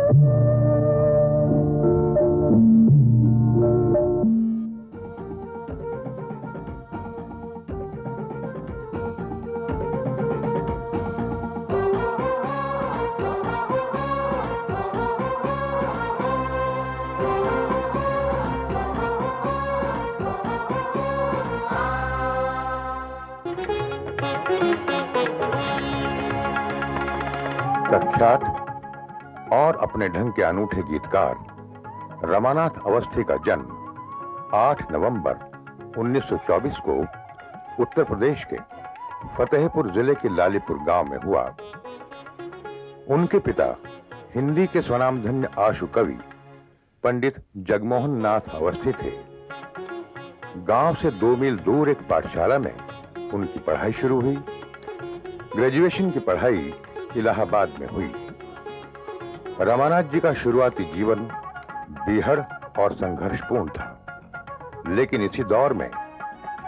प्रख्यात और अपने ढंग के अनूठे गीतकार रमानाथ अवस्थी का जन्म 8 नवंबर 1924 को उत्तर प्रदेश के फतेहपुर जिले के लालीपुर गांव में हुआ। उनके पिता हिंदी के स्वनामधन्य आशु कवि पंडित जगमोहन नाथ अवस्थी थे। गांव से 2 मील दूर एक पाठशाला में उनकी पढ़ाई शुरू हुई। ग्रेजुएशन की पढ़ाई इलाहाबाद में हुई। रमानाथ जी का शुरुआती जीवन बीहड़ और संघर्षपूर्ण था, लेकिन इसी दौर में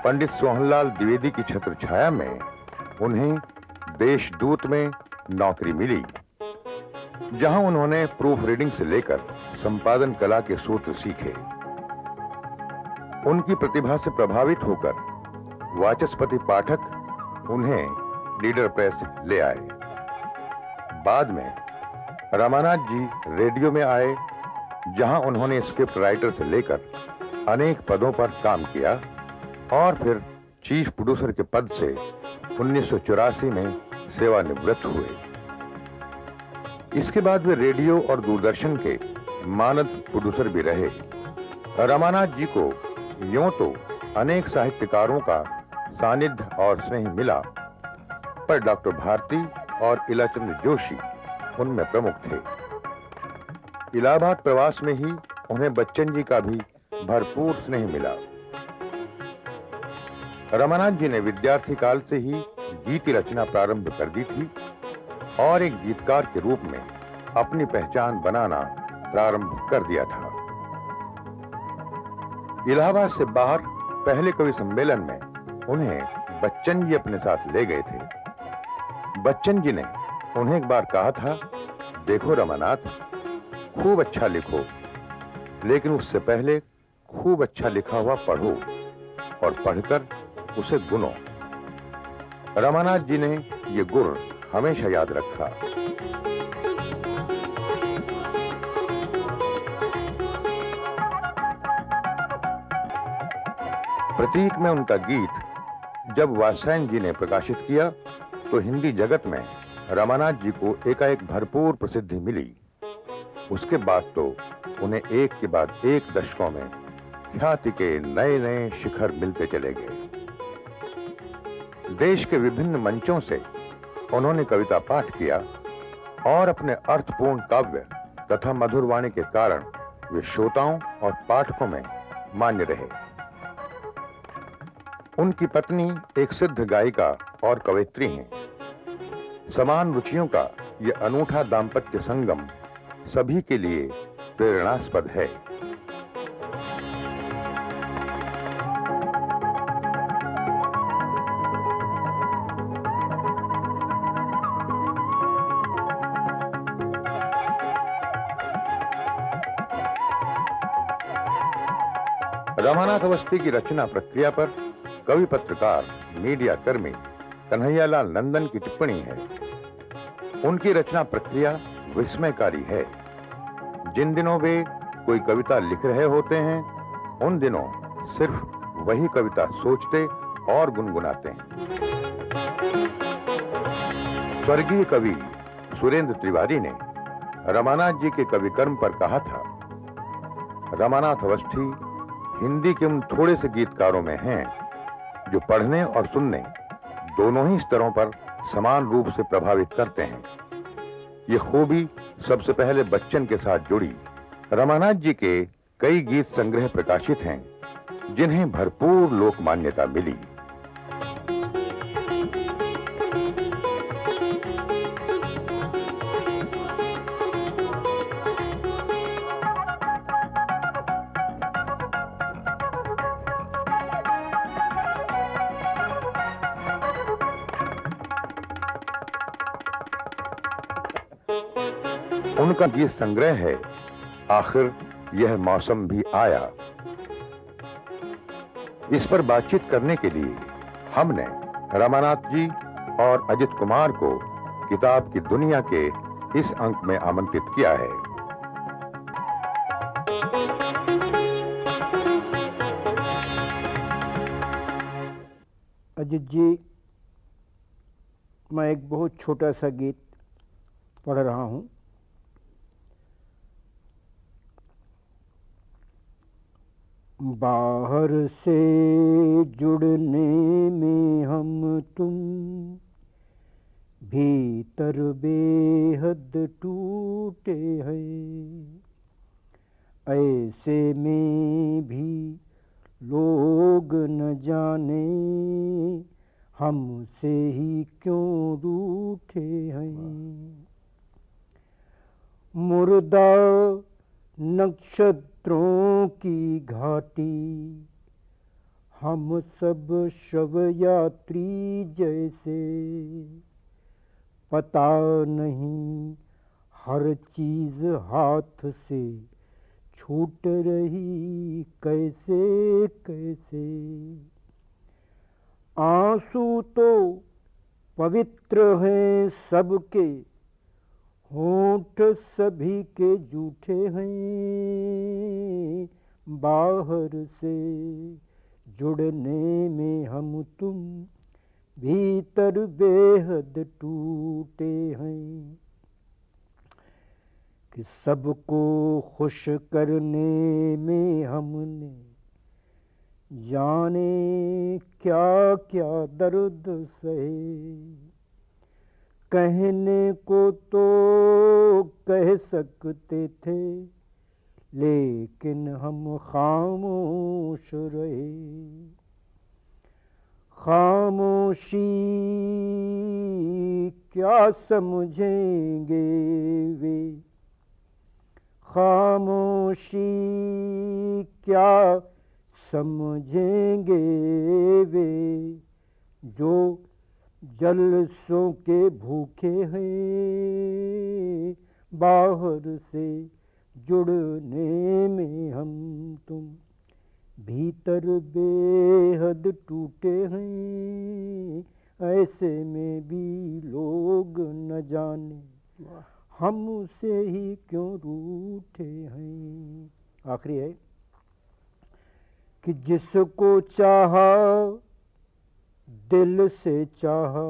पंडित सोहनलाल द्विवेदी की छत्र छाया में उन्हें देशदूत में नौकरी मिली, जहां उन्होंने प्रूफ रीडिंग से लेकर संपादन कला के सूत्र सीखे। उनकी प्रतिभा से प्रभावित होकर वाचस्पति पाठक उन्हें लीडर प्रेस ले आए। बाद में रमानाथ जी रेडियो में आए, जहां उन्होंने स्क्रिप्ट राइटर से लेकर अनेक पदों पर काम किया और फिर चीफ प्रोड्यूसर के पद से 1984 में सेवानिवृत्त हुए। इसके बाद वे रेडियो और दूरदर्शन के मानद प्रोड्यूसर भी रहे। रमानाथ जी को यूं तो अनेक साहित्यकारों का सानिध्य और स्नेह मिला, पर डॉक्टर भारती और इलाचंद जोशी उनमें प्रमुख थे। इलाहाबाद प्रवास में ही उन्हें बच्चन जी का भी भरपूर स्नेह मिला। रमानाथ जी ने विद्यार्थी काल से ही गीत रचना प्रारंभ कर दी थी और एक गीतकार के रूप में अपनी पहचान बनाना प्रारंभ कर दिया था। इलाहाबाद से बाहर पहले कवि सम्मेलन में उन्हें बच्चन जी अपने साथ ले गए थे। बच्चन जी ने उन्हें एक बार कहा था, देखो रमानाथ, खूब अच्छा लिखो, लेकिन उससे पहले खूब अच्छा लिखा हुआ पढ़ो और पढ़कर उसे गुनो। रमानाथ जी ने ये गुण हमेशा याद रखा। प्रतीक में उनका गीत जब वात्स्यायन जी ने प्रकाशित किया तो हिंदी जगत में रमानाथ जी को एकाएक भरपूर प्रसिद्धि मिली। उसके बाद तो उन्हें एक के बाद एक दशकों में ख्याति के नए नए शिखर मिलते चले गए। देश के विभिन्न मंचों से उन्होंने कविता पाठ किया और अपने अर्थपूर्ण काव्य तथा मधुर वाणी के कारण वे श्रोताओं और पाठकों में मान्य रहे। उनकी पत्नी एक सिद्ध गायिका और कवयित्री हैं। समान रुचियों का यह अनूठा दाम्पत्य संगम सभी के लिए प्रेरणास्पद है। रमानाथ अवस्थी की रचना प्रक्रिया पर कवि, पत्रकार, मीडिया कर्मी कन्हैयालाल नंदन की टिप्पणी है। उनकी रचना प्रक्रिया विस्मयकारी है। जिन दिनों वे कोई कविता लिख रहे होते हैं, उन दिनों सिर्फ वही कविता सोचते और गुनगुनाते हैं। स्वर्गीय कवि सुरेंद्र तिवारी ने रमानाथ जी के कवि कर्म पर कहा था, रमानाथ अवस्थी हिंदी के उन थोड़े से गीतकारों में हैं जो पढ़ने और सुनने दोनों ही स्तरों पर समान रूप से प्रभावित करते हैं। ये खूबी सबसे पहले बच्चन के साथ जुड़ी। रमानाथ जी के कई गीत संग्रह प्रकाशित हैं जिन्हें भरपूर लोक मान्यता मिली। उनका गीत संग्रह है आखिर यह मौसम भी आया। इस पर बातचीत करने के लिए हमने रमानाथ जी और अजित कुमार को किताब की दुनिया के इस अंक में आमंत्रित किया है। अजित जी, मैं एक बहुत छोटा सा गीत पढ़ रहा हूँ। बाहर से जुड़ने में हम तुम भीतर बेहद टूटे हैं, ऐसे में भी लोग न जाने हमसे ही क्यों रूठे हैं। मुर्दा नक्षत्रों की घाटी, हम सब शव यात्री जैसे, पता नहीं हर चीज हाथ से छूट रही कैसे कैसे। आंसू तो पवित्र हैं सबके, होंठ सभी के जूठे हैं। बाहर से जुड़ने में हम तुम भीतर बेहद टूटे हैं, कि सबको खुश करने में हमने जाने क्या क्या दर्द सहे। कहने को तो कह सकते थे, लेकिन हम खामोश रहे। खामोशी क्या समझेंगे वे, खामोशी क्या समझेंगे वे, जो जलसों के भूखे हैं। बाहर से जुड़ने में हम तुम भीतर बेहद टूटे हैं, ऐसे में भी लोग न जाने हमसे ही क्यों रूठे हैं। आखिरी है कि जिसको चाहा दिल से चाहा,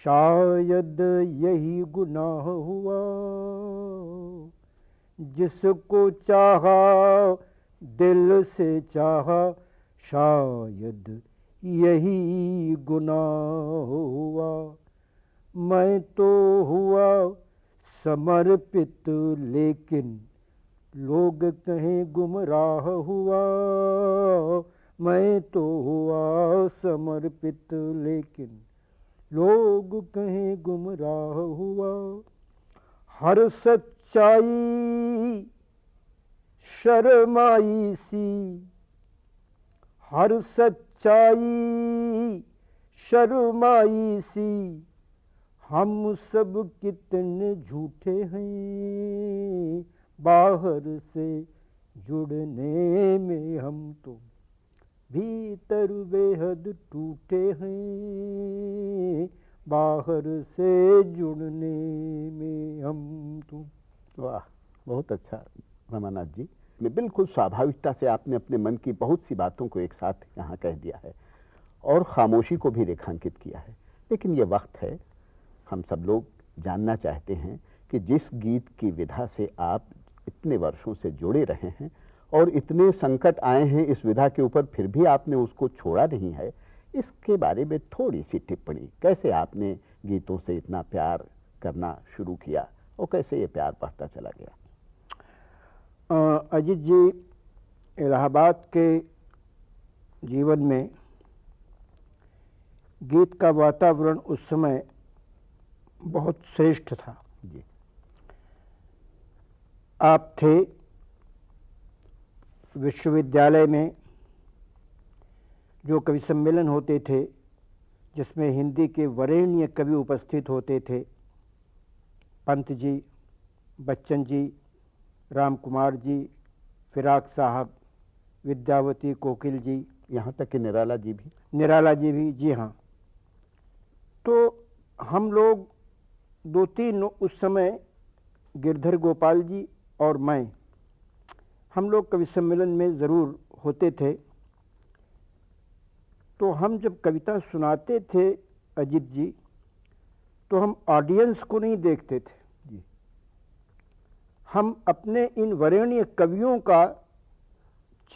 शायद यही गुनाह हुआ। जिसको चाहा दिल से चाहा, शायद यही गुनाह हुआ। मैं तो हुआ समर्पित, लेकिन लोग कहें गुमराह हुआ। मैं तो हुआ समर्पित, लेकिन लोग कहें गुमराह हुआ। हर सच्चाई शर्माई सी, हर सच्चाई शर्माई सी, हम सब कितने झूठे हैं। बाहर से जुड़ने में हम तो भीतर बेहद टूटे हैं। बाहर से जुड़ने में हम तो। वाह, बहुत अच्छा रमानाथ जी। मैं बिल्कुल स्वाभाविकता से आपने अपने मन की बहुत सी बातों को एक साथ यहाँ कह दिया है और खामोशी को भी रेखांकित किया है। लेकिन ये वक्त है, हम सब लोग जानना चाहते हैं कि जिस गीत की विधा से आप इतने वर्षों से जुड़े रहे हैं और इतने संकट आए हैं इस विधा के ऊपर, फिर भी आपने उसको छोड़ा नहीं है, इसके बारे में थोड़ी सी टिप्पणी। कैसे आपने गीतों से इतना प्यार करना शुरू किया और कैसे ये प्यार बढ़ता चला गया? अजित जी, इलाहाबाद के जीवन में गीत का वातावरण उस समय बहुत श्रेष्ठ था जी। आप थे विश्वविद्यालय में, जो कवि सम्मेलन होते थे जिसमें हिंदी के वरेण्य कवि उपस्थित होते थे, पंत जी, बच्चन जी, राम कुमार जी, फिराक साहब, विद्यावती कोकिल जी, यहाँ तक कि निराला जी भी। निराला जी भी, जी हाँ। तो हम लोग 2-3 उस समय गिरधर गोपाल जी और मैं, हम लोग कवि सम्मेलन में ज़रूर होते थे। तो हम जब कविता सुनाते थे अजीत जी, तो हम ऑडियंस को नहीं देखते थे जी। हम अपने इन वरेण्य कवियों का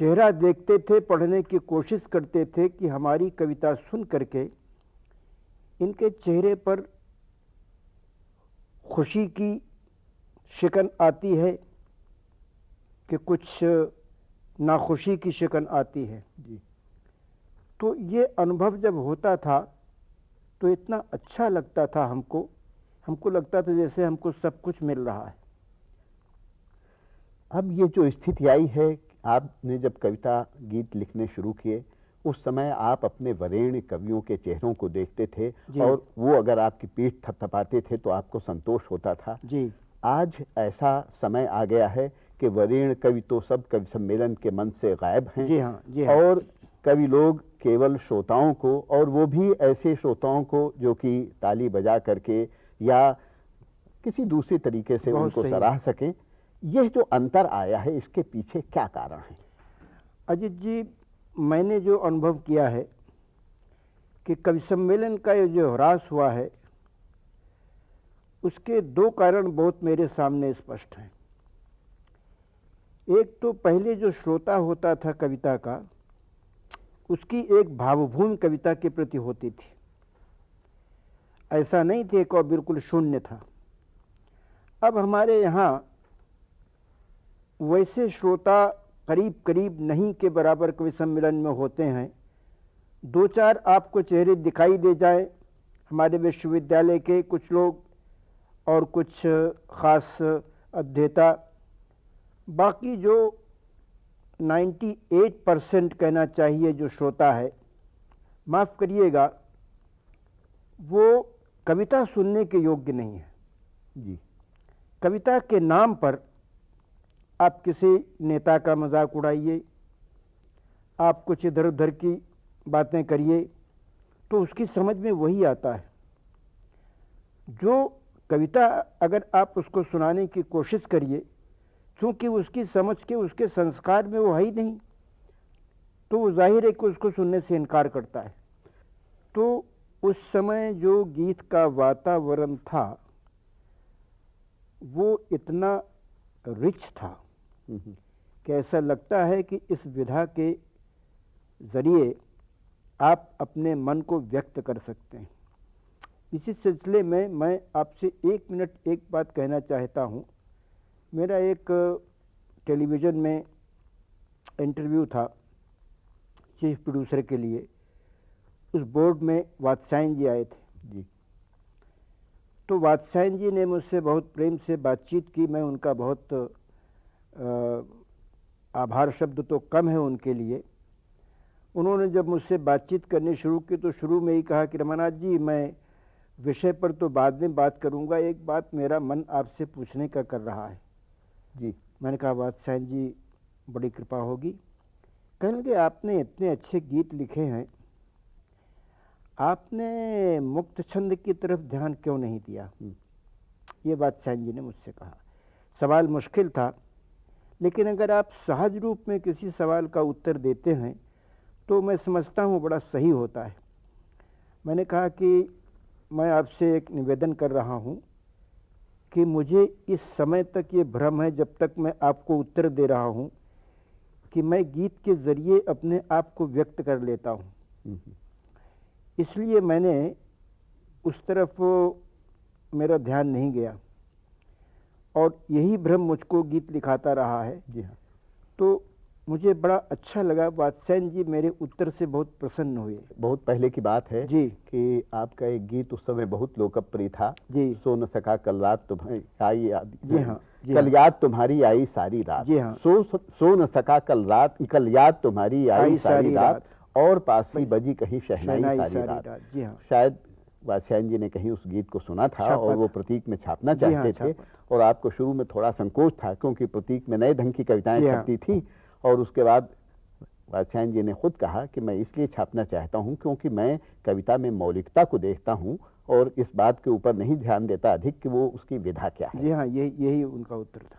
चेहरा देखते थे, पढ़ने की कोशिश करते थे कि हमारी कविता सुन करके इनके चेहरे पर खुशी की शिकन आती है कि कुछ नाखुशी की शिकन आती है जी। तो ये अनुभव जब होता था तो इतना अच्छा लगता था हमको लगता था जैसे हमको सब कुछ मिल रहा है। अब ये जो स्थिति आई है, आपने जब कविता गीत लिखने शुरू किए उस समय आप अपने वरेण्य कवियों के चेहरों को देखते थे और वो अगर आपकी पीठ थपथपाते थे तो आपको संतोष होता था जी। आज ऐसा समय आ गया है कि वरेण्य कवि तो सब कवि सम्मेलन के मन से गायब हैं। जी हाँ, जी हाँ। और कवि लोग केवल श्रोताओं को, और वो भी ऐसे श्रोताओं को जो कि ताली बजा करके या किसी दूसरे तरीके से उनको सराह सकें। यह जो अंतर आया है इसके पीछे क्या कारण है? अजीत जी, मैंने जो अनुभव किया है कि कवि सम्मेलन का ये जो ह्रास हुआ है उसके 2 कारण बहुत मेरे सामने स्पष्ट हैं। एक तो पहले जो श्रोता होता था कविता का, उसकी एक भावभूमि कविता के प्रति होती थी। ऐसा नहीं थे कि बिल्कुल शून्य था। अब हमारे यहाँ वैसे श्रोता करीब करीब नहीं के बराबर कवि सम्मेलन में होते हैं। 2-4 आपको चेहरे दिखाई दे जाए, हमारे विश्वविद्यालय के कुछ लोग और कुछ ख़ास अध्येता, बाकी जो 98% कहना चाहिए जो श्रोता है, माफ़ करिएगा, वो कविता सुनने के योग्य नहीं है। जी। कविता के नाम पर आप किसी नेता का मजाक उड़ाइए, आप कुछ इधर उधर की बातें करिए तो उसकी समझ में वही आता है। जो कविता अगर आप उसको सुनाने की कोशिश करिए, चूँकि उसकी समझ के उसके संस्कार में वो है ही नहीं, तो वो जाहिर है कि उसको सुनने से इनकार करता है। तो उस समय जो गीत का वातावरण था वो इतना रिच था कि ऐसा लगता है कि इस विधा के ज़रिए आप अपने मन को व्यक्त कर सकते हैं। इसी सिलसिले में मैं आपसे 1 मिनट एक बात कहना चाहता हूँ। मेरा एक टेलीविज़न में इंटरव्यू था चीफ प्रोड्यूसर के लिए। उस बोर्ड में वात्स्यायन जी आए थे जी। तो वात्स्यायन जी ने मुझसे बहुत प्रेम से बातचीत की। मैं उनका बहुत आभार शब्द तो कम है उनके लिए। उन्होंने जब मुझसे बातचीत करनी शुरू की तो शुरू में ही कहा कि रमानाथ जी, मैं विषय पर तो बाद में बात करूंगा, एक बात मेरा मन आपसे पूछने का कर रहा है। जी। मैंने कहा वात्स्यायन जी, बड़ी कृपा होगी। कहने लगे, आपने इतने अच्छे गीत लिखे हैं, आपने मुक्त छंद की तरफ ध्यान क्यों नहीं दिया? ये वात्स्यायन जी ने मुझसे कहा। सवाल मुश्किल था, लेकिन अगर आप सहज रूप में किसी सवाल का उत्तर देते हैं तो मैं समझता हूँ बड़ा सही होता है। मैंने कहा कि मैं आपसे एक निवेदन कर रहा हूँ कि मुझे इस समय तक ये भ्रम है, जब तक मैं आपको उत्तर दे रहा हूँ, कि मैं गीत के ज़रिए अपने आप को व्यक्त कर लेता हूँ। इसलिए मैंने उस तरफ मेरा ध्यान नहीं गया और यही भ्रम मुझको गीत लिखाता रहा है। जी हाँ। तो मुझे बड़ा अच्छा लगा। वात्स्यायन जी मेरे उत्तर से बहुत प्रसन्न हुए। बहुत पहले की बात है जी कि आपका एक गीत उस समय बहुत लोकप्रिय था। जी। सो न सका कल रात तुम्हारी आई याद। जी हाँ। कल याद तुम्हारी आई सारी रात। जी हाँ। सो न सका कल याद तुम्हारी आई सारी रात, और पासी बजी कहीं शहनाई सारी रात। जी हाँ। शायद वात्स्यायन जी ने कहीं उस गीत को सुना था छापा और वो था। प्रतीक में छापना जी हाँ, चाहते थे, छापा। और आपको शुरू में थोड़ा संकोच था क्योंकि प्रतीक में नए ढंग की कविताएं जी हाँ। छपती थी, और उसके बाद वात्स्यायन जी ने खुद कहा कि मैं इसलिए छापना चाहता हूं क्योंकि मैं कविता में मौलिकता को देखता हूं और इस बात के ऊपर नहीं ध्यान देता अधिक कि वो उसकी विधा क्या है। जी हाँ, यही उनका उत्तर था।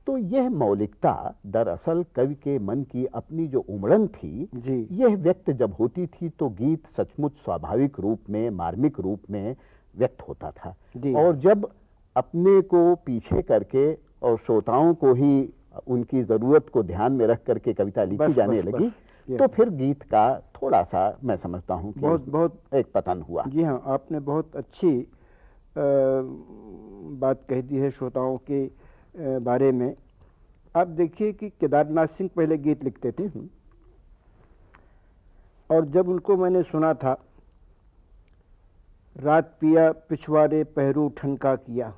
तो यह मौलिकता दरअसल कवि के मन की अपनी जो उमड़न थी, जी। यह व्यक्त जब होती थी तो गीत सचमुच स्वाभाविक रूप में, मार्मिक रूप में व्यक्त होता था। जी। और जब अपने को पीछे करके और श्रोताओं को ही उनकी जरूरत को ध्यान में रख करके कविता लिखी जाने लगी, तो फिर गीत का थोड़ा सा मैं समझता हूँ कि बहुत एक पतन हुआ। जी हाँ, आपने बहुत अच्छी बात कह दी है श्रोताओं के बारे में। आप देखिए कि केदारनाथ सिंह पहले गीत लिखते थे, और जब उनको मैंने सुना था, रात पिया पिछवाड़े पहरू ठनका किया,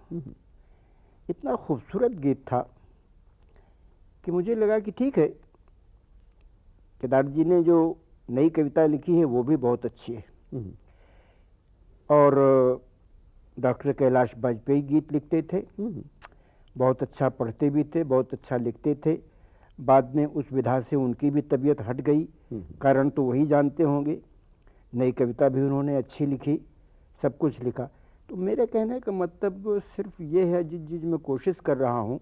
इतना खूबसूरत गीत था कि मुझे लगा कि ठीक है, केदार जी ने जो नई कविता लिखी है वो भी बहुत अच्छी है। और डॉक्टर कैलाश वाजपेयी गीत लिखते थे, बहुत अच्छा पढ़ते भी थे, बहुत अच्छा लिखते थे। बाद में उस विधा से उनकी भी तबीयत हट गई, कारण तो वही जानते होंगे। नई कविता भी उन्होंने अच्छी लिखी, सब कुछ लिखा। तो मेरे कहने का मतलब सिर्फ ये है, जिस चीज़ में कोशिश कर रहा हूँ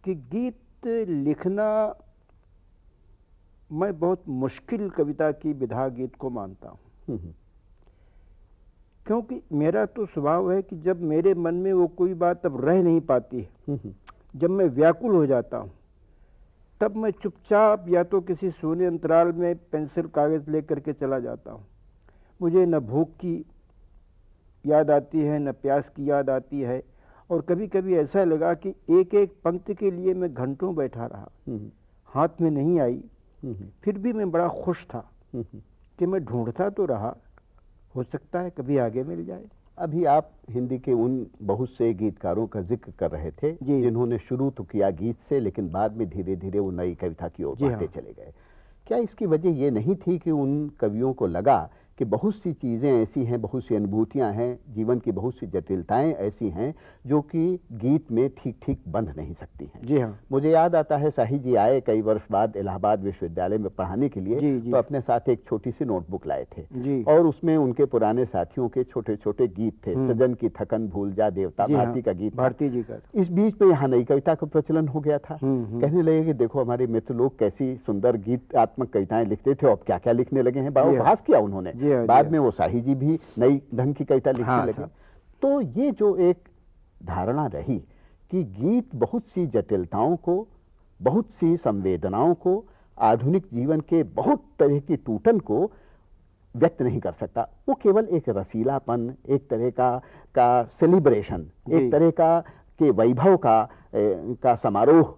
कि गीत लिखना मैं बहुत मुश्किल कविता की विधा गीत को मानता हूँ, क्योंकि मेरा तो स्वभाव है कि जब मेरे मन में वो कोई बात अब रह नहीं पाती है, जब मैं व्याकुल हो जाता हूँ, तब मैं चुपचाप या तो किसी शून्य अंतराल में पेंसिल कागज़ लेकर के चला जाता हूँ। मुझे न भूख की याद आती है, न प्यास की याद आती है, और कभी कभी ऐसा लगा कि एक एक पंक्ति के लिए मैं घंटों बैठा रहा, हाथ में नहीं आई, फिर भी मैं बड़ा खुश था कि मैं ढूंढता तो रहा, हो सकता है कभी आगे मिल जाए। अभी आप हिंदी के उन बहुत से गीतकारों का जिक्र कर रहे थे जिन्होंने शुरू तो किया गीत से, लेकिन बाद में धीरे धीरे वो नई कविता की ओर बढ़ते चले गए। क्या इसकी वजह ये नहीं थी कि उन कवियों को लगा कि बहुत सी चीज़ें ऐसी हैं, बहुत सी अनुभूतियां हैं, जीवन की बहुत सी जटिलताएं ऐसी हैं जो कि गीत में ठीक ठीक बंध नहीं सकती हैं? जी हाँ। मुझे याद आता है, शाही जी आए कई वर्ष बाद इलाहाबाद विश्वविद्यालय में पढ़ाने के लिए, तो अपने साथ एक छोटी सी नोटबुक लाए थे, और उसमें उनके पुराने साथियों के छोटे छोटे गीत थे। सजन की थकन भूल जा देवता, भारती का गीत, भारती जी का। इस बीच में यहाँ नई कविता का प्रचलन हो गया था। कहने लगे कि देखो हमारे मित्र लोग कैसी सुंदर गीतात्मक कविताएं लिखते थे, अब क्या क्या लिखने लगे हैं। बहास किया उन्होंने। बाद में वो शाही जी भी नई ढंग की कविता लिखने लगे। तो ये जो एक धारणा रही कि गीत बहुत सी जटिलताओं को, बहुत सी संवेदनाओं को, आधुनिक जीवन के बहुत तरह की टूटन को व्यक्त नहीं कर सकता, वो केवल एक रसीलापन, एक तरह का सेलिब्रेशन, एक तरह का के वैभव का समारोह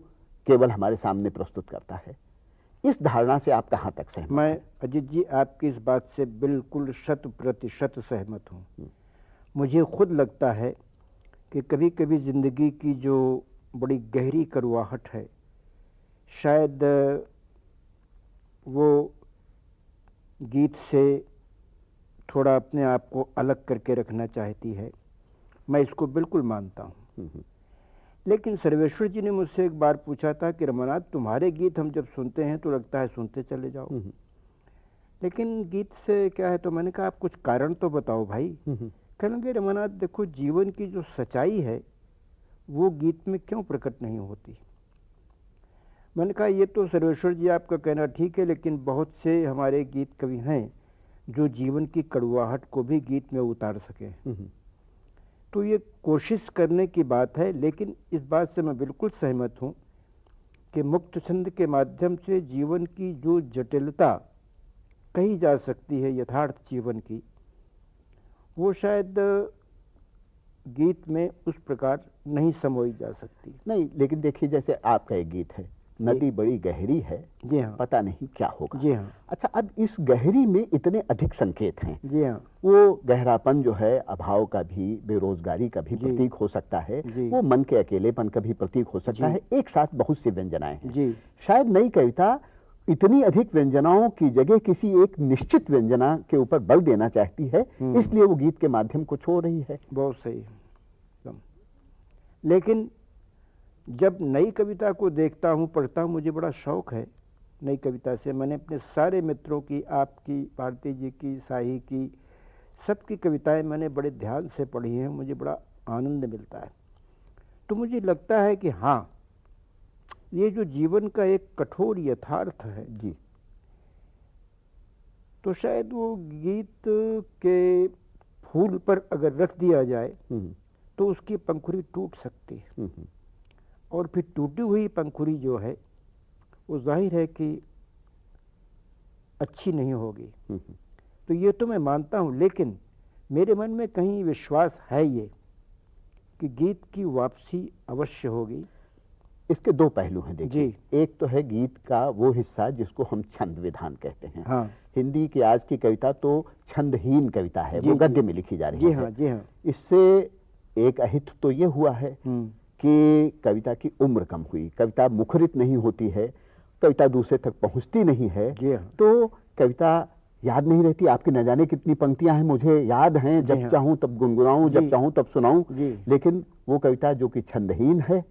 केवल हमारे सामने प्रस्तुत करता है। इस धारणा से आप कहाँ तक सहमत? मैं अजीत जी आपकी इस बात से बिल्कुल 100% सहमत हूँ। मुझे खुद लगता है कि कभी कभी ज़िंदगी की जो बड़ी गहरी कड़वाहट है, शायद वो गीत से थोड़ा अपने आप को अलग करके रखना चाहती है। मैं इसको बिल्कुल मानता हूँ। लेकिन सर्वेश्वर जी ने मुझसे एक बार पूछा था कि रमानाथ, तुम्हारे गीत हम जब सुनते हैं तो लगता है सुनते चले जाओ, लेकिन गीत से क्या है? तो मैंने कहा आप कुछ कारण तो बताओ भाई। कहने लगे रमानाथ देखो, जीवन की जो सच्चाई है वो गीत में क्यों प्रकट नहीं होती। मैंने कहा ये तो सर्वेश्वर जी आपका कहना ठीक है, लेकिन बहुत से हमारे गीत कवि हैं जो जीवन की कड़वाहट को भी गीत में उतार सके। तो ये कोशिश करने की बात है, लेकिन इस बात से मैं बिल्कुल सहमत हूँ कि मुक्त छंद के माध्यम से जीवन की जो जटिलता कही जा सकती है, यथार्थ जीवन की, वो शायद गीत में उस प्रकार नहीं समोई जा सकती। नहीं, लेकिन देखिए जैसे आपका एक गीत है, नदी बड़ी गहरी है, जी हाँ, पता नहीं क्या होगा। जी हाँ। अच्छा, अब इस गहरी में इतने अधिक संकेत हैं। जी हाँ। वो गहरापन जो है अभाव का भी, बेरोजगारी का भी प्रतीक हो सकता है, वो मन के अकेलेपन का भी प्रतीक हो सकता है, एक साथ बहुत सी व्यंजनाएं हैं। जी। शायद नई कविता इतनी अधिक व्यंजनाओं की जगह किसी एक निश्चित व्यंजना के ऊपर बल देना चाहती है, इसलिए वो गीत के माध्यम को छोड़ रही है। बहुत सही एकदम। लेकिन जब नई कविता को देखता हूँ, पढ़ता हूँ, मुझे बड़ा शौक है नई कविता से। मैंने अपने सारे मित्रों की, आपकी, भारती जी की, शाही की, सबकी कविताएं मैंने बड़े ध्यान से पढ़ी हैं, मुझे बड़ा आनंद मिलता है। तो मुझे लगता है कि हाँ, ये जो जीवन का एक कठोर यथार्थ है जी, तो शायद वो गीत के फूल पर अगर रख दिया जाए तो उसकी पंखुड़ी टूट सकती है, और फिर टूटी हुई पंखुड़ी जो है वो जाहिर है कि अच्छी नहीं होगी। तो ये तो मैं मानता हूँ, लेकिन मेरे मन में कहीं विश्वास है ये कि गीत की वापसी अवश्य होगी। इसके दो पहलू हैं देखिए। जी। एक तो है गीत का वो हिस्सा जिसको हम छंद विधान कहते हैं। हाँ। हिंदी की आज की कविता तो छंदहीन कविता है, जी, वो जी। गद्य में लिखी जा रही जी है। हाँ, जी हाँ। इससे एक अहित तो ये हुआ है कि कविता की उम्र कम हुई, कविता मुखरित नहीं होती है, कविता दूसरे तक पहुंचती नहीं है। जी हाँ। तो कविता याद नहीं रहती। आपकी न जाने कितनी पंक्तियां हैं, मुझे याद हैं, जी जब हाँ। चाहूं तब गुनगुनाऊं, जी। जब चाहूं तब सुनाऊं। जी। लेकिन वो कविता जो कि छंदहीन है,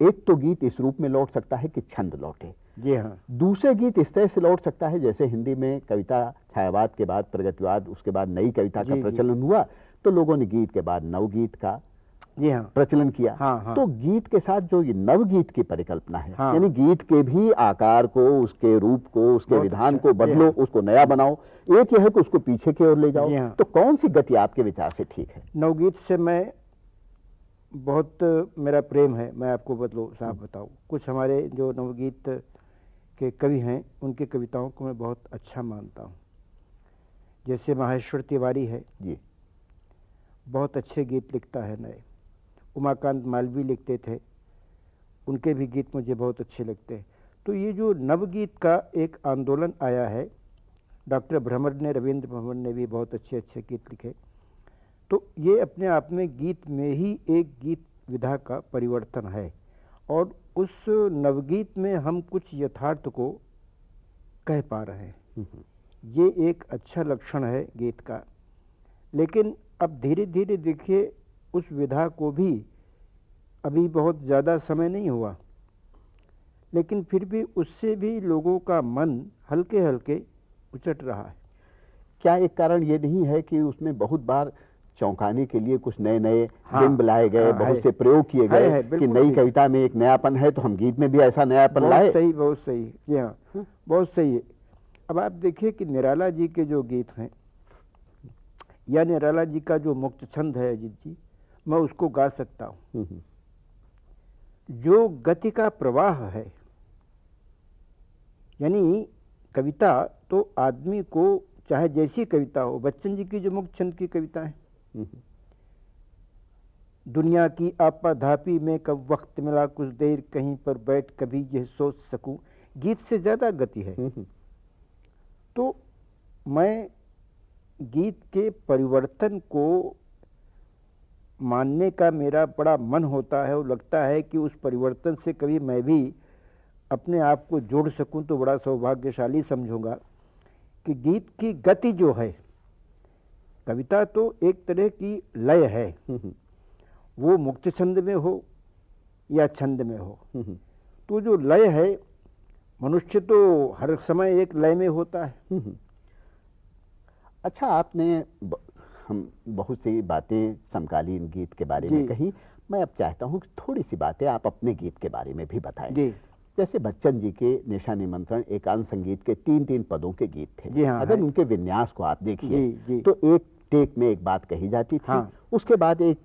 एक तो गीत इस रूप में लौट सकता है कि छंद लौटे। जी हाँ। दूसरे गीत इस तरह से लौट सकता है जैसे हिंदी में कविता छायावाद के बाद प्रगतिवाद, उसके बाद नई कविता का जी, जी। प्रचलन हुआ, तो लोगों ने गीत के बाद नवगीत का जी हाँ। प्रचलन किया। हाँ, हाँ। तो गीत के साथ जो ये नवगीत की परिकल्पना है, हाँ। यानी गीत के भी आकार को, उसके रूप को, उसके बहुत विधान अच्छा। को बदलो, जी उसको नया बनाओ। एक यह है कि उसको पीछे की ओर ले जाओ। जी हाँ। तो कौन सी गति आपके विचार से ठीक है? नवगीत से मैं बहुत मेरा प्रेम है, मैं आपको साफ बताऊं। कुछ हमारे जो नवगीत के कवि हैं उनकी कविताओं को मैं बहुत अच्छा मानता हूं। जैसे माहेश्वर तिवारी है जी, बहुत अच्छे गीत लिखता है नए। उमाकांत मालवीय लिखते थे, उनके भी गीत मुझे बहुत अच्छे लगते हैं। तो ये जो नवगीत का एक आंदोलन आया है, डॉक्टर भ्रमर ने, रविंद्र भ्रमर ने भी बहुत अच्छे अच्छे गीत लिखे। तो ये अपने आप में गीत में ही एक गीत विधा का परिवर्तन है, और उस नवगीत में हम कुछ यथार्थ को कह पा रहे हैं। ये एक अच्छा लक्षण है गीत का। लेकिन अब धीरे धीरे देखिए, उस विधा को भी अभी बहुत ज़्यादा समय नहीं हुआ, लेकिन फिर भी उससे भी लोगों का मन हल्के हल्के उचट रहा है। क्या एक कारण ये नहीं है कि उसमें बहुत बार चौंकाने के लिए कुछ नए नए हाँ, बिंब लाए गए, हाँ, बहुत है। से प्रयोग किए है, गए कि बिल्कुल नई ठीक। कविता में एक नयापन है, तो हम गीत में भी ऐसा नयापन लाए। बहुत सही, बहुत सही। जी हाँ, बहुत सही है। अब आप देखिए कि निराला जी के जो गीत हैं, या निराला जी का जो मुक्त छंद है अजीत जी, मैं उसको गा सकता हूँ। जो गति का प्रवाह है, यानी कविता तो आदमी को चाहे जैसी कविता हो, बच्चन जी की जो मुक्त छंद की कविता है, दुनिया की आपाधापी में कब वक्त मिला कुछ देर कहीं पर बैठ कभी यह सोच सकूं, गीत से ज्यादा गति है। तो मैं गीत के परिवर्तन को मानने का मेरा बड़ा मन होता है, और लगता है कि उस परिवर्तन से कभी मैं भी अपने आप को जोड़ सकूं तो बड़ा सौभाग्यशाली समझूंगा। कि गीत की गति जो है, कविता तो एक तरह की लय है, वो मुक्त छंद में हो या छंद में हो, तो जो लय है, मनुष्य तो हर समय एक लय में होता है। अच्छा, आपने हम बहुत सी बातें समकालीन गीत के बारे में कही। मैं अब चाहता हूं कि थोड़ी सी बातें आप अपने गीत के बारे में भी बताएं। जी। जैसे बच्चन जी के निशा निमंत्रण एकांत संगीत के 3-3 पदों के गीत थे। जी हाँ, अगर उनके विन्यास को आप देखिए तो एक टेक में एक बात कही जाती थी। हाँ। उसके बाद एक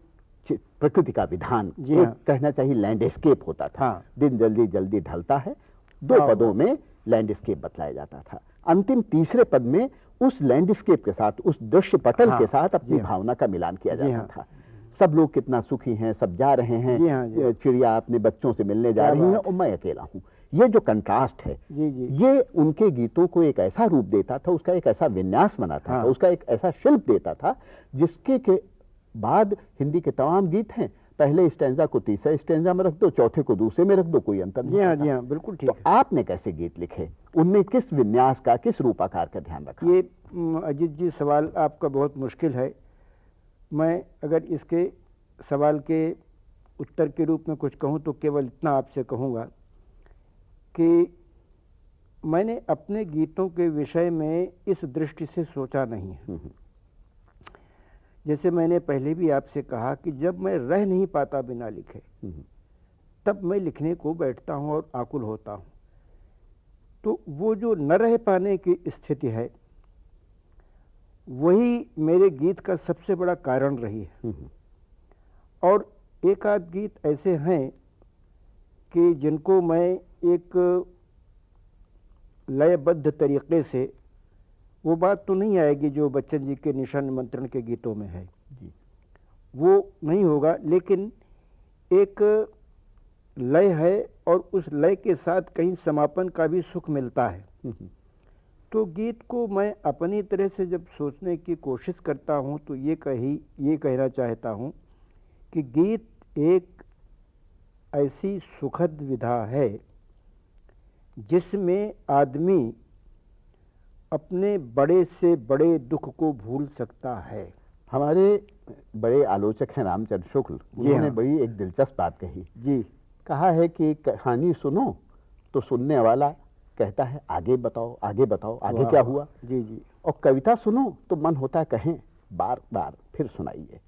प्रकृति का विधान, जी एक हाँ। कहना चाहिए लैंडस्केप होता था। हाँ। दिन जल्दी जल्दी ढलता है, 2 पदों में लैंडस्केप बतलाया जाता था। अंतिम तीसरे पद में उस लैंडस्केप के साथ, उस दृश्य पटल के साथ अपनी भावना का मिलान किया जाता था। सब लोग कितना सुखी हैं, सब जा रहे हैं, चिड़िया अपने बच्चों से मिलने जा रही है और मैं अकेला हूँ। ये जो कंट्रास्ट है, ये उनके गीतों को एक ऐसा रूप देता था, उसका एक ऐसा विन्यास बनाता था, उसका एक ऐसा शिल्प देता था, जिसके के बाद हिंदी के तमाम गीत हैं पहले स्टैंजा को तीसरे स्टैंजा में रख दो, चौथे को दूसरे में रख दो, कोई अंतर नहीं जी होता। हाँ, बिल्कुल ठीक तो है। आपने कैसे गीत लिखे, उनमें किस विन्यास का, किस रूपाकार का ध्यान रखा? ये अजीत जी सवाल आपका बहुत मुश्किल है। मैं अगर इसके सवाल के उत्तर के रूप में कुछ कहूँ तो केवल इतना आपसे कहूँगा कि मैंने अपने गीतों के विषय में इस दृष्टि से सोचा नहीं है। जैसे मैंने पहले भी आपसे कहा कि जब मैं रह नहीं पाता बिना लिखे, तब मैं लिखने को बैठता हूँ और आकुल होता हूँ। तो वो जो न रह पाने की स्थिति है, वही मेरे गीत का सबसे बड़ा कारण रही है। और एक आध गीत ऐसे हैं कि जिनको मैं एक लयबद्ध तरीके से, वो बात तो नहीं आएगी जो बच्चन जी के निशा निमंत्रण के गीतों में है जी। वो नहीं होगा, लेकिन एक लय है और उस लय के साथ कहीं समापन का भी सुख मिलता है। तो गीत को मैं अपनी तरह से जब सोचने की कोशिश करता हूँ तो ये कहना चाहता हूँ कि गीत एक ऐसी सुखद विधा है जिसमें आदमी अपने बड़े से बड़े दुख को भूल सकता है। हमारे बड़े आलोचक हैं रामचंद्र शुक्ल, उन्होंने हाँ। बड़ी एक दिलचस्प बात कही। जी। कहा है कि कहानी सुनो तो सुनने वाला कहता है आगे बताओ, आगे बताओ, आगे क्या हुआ। जी जी। और कविता सुनो तो मन होता है कहें बार बार फिर सुनाइए,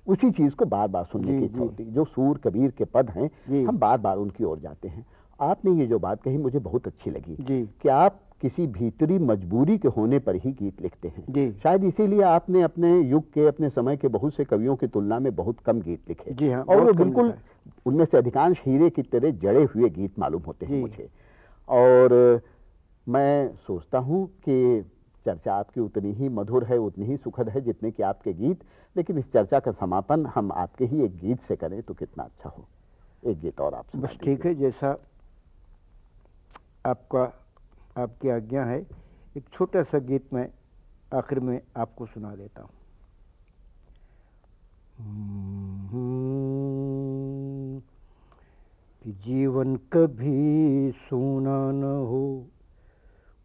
उसी चीज को बार बार सुनने जी, की इच्छा जी। होती है। जो सूर कबीर के पद हैं, जी। हम बार बार उनकी ओर जाते हैं। आपने ये जो बात कही मुझे बहुत अच्छी लगी जी। कि आप किसी भीतरी मजबूरी के होने पर ही गीत लिखते हैं। जी। शायद इसीलिए आपने अपने युग के, अपने समय के बहुत से कवियों की तुलना में बहुत कम गीत लिखे। जी हाँ, और वो बहुत कम बिल्कुल लिखा है। उनमें से अधिकांश हीरे की तरह जड़े हुए गीत मालूम होते हैं जी। मुझे। और मैं सोचता हूँ कि चर्चा आपकी उतनी ही मधुर है, उतनी ही सुखद है जितने कि आपके गीत। लेकिन इस चर्चा का समापन हम आपके ही एक गीत से करें तो कितना अच्छा हो। एक गीत और आप सुना बस ठीक है, जैसा आपकी आज्ञा है। एक छोटा सा गीत मैं आखिर में आपको सुना देता हूँ। कि जीवन कभी सूना न हो,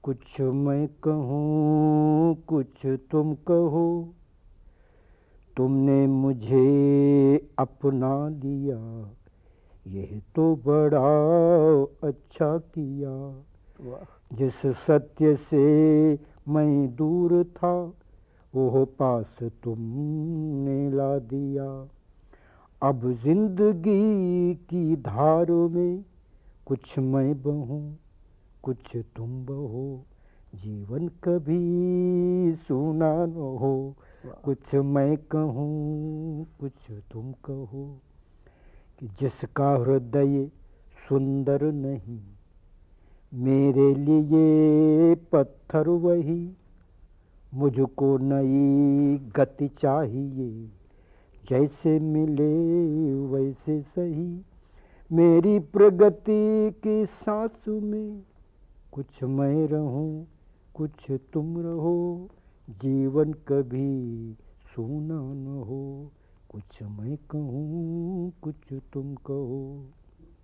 कुछ मैं कहूँ कुछ तुम कहो, तुमने मुझे अपना लिया, यह तो बड़ा अच्छा किया। जिस सत्य से मैं दूर था, वो पास तुमने ला दिया। अब जिंदगी की धार में कुछ मैं बहूं कुछ तुम बहो, जीवन कभी सूना न हो, कुछ मैं कहूँ कुछ तुम कहो। कि जिसका हृदय सुंदर नहीं, मेरे लिए पत्थर वही, मुझको नई गति चाहिए, जैसे मिले वैसे सही। मेरी प्रगति की सांस में कुछ मैं रहूं कुछ तुम रहो, जीवन कभी सूना न हो, कुछ मैं कहूँ कुछ तुम कहो।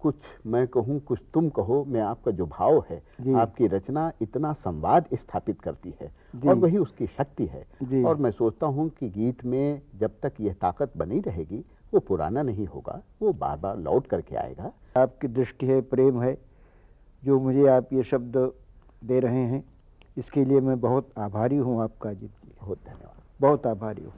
कुछ मैं कहूँ कुछ तुम कहो में आपका जो भाव है, आपकी रचना इतना संवाद स्थापित करती है और वही उसकी शक्ति है। और मैं सोचता हूँ कि गीत में जब तक यह ताकत बनी रहेगी वो पुराना नहीं होगा, वो बार बार लौट करके आएगा। आपकी दृष्टि है, प्रेम है, जो मुझे आप ये शब्द दे रहे हैं, इसके लिए मैं बहुत आभारी हूँ आपका अजीत जी। बहुत धन्यवाद। बहुत आभारी हूँ।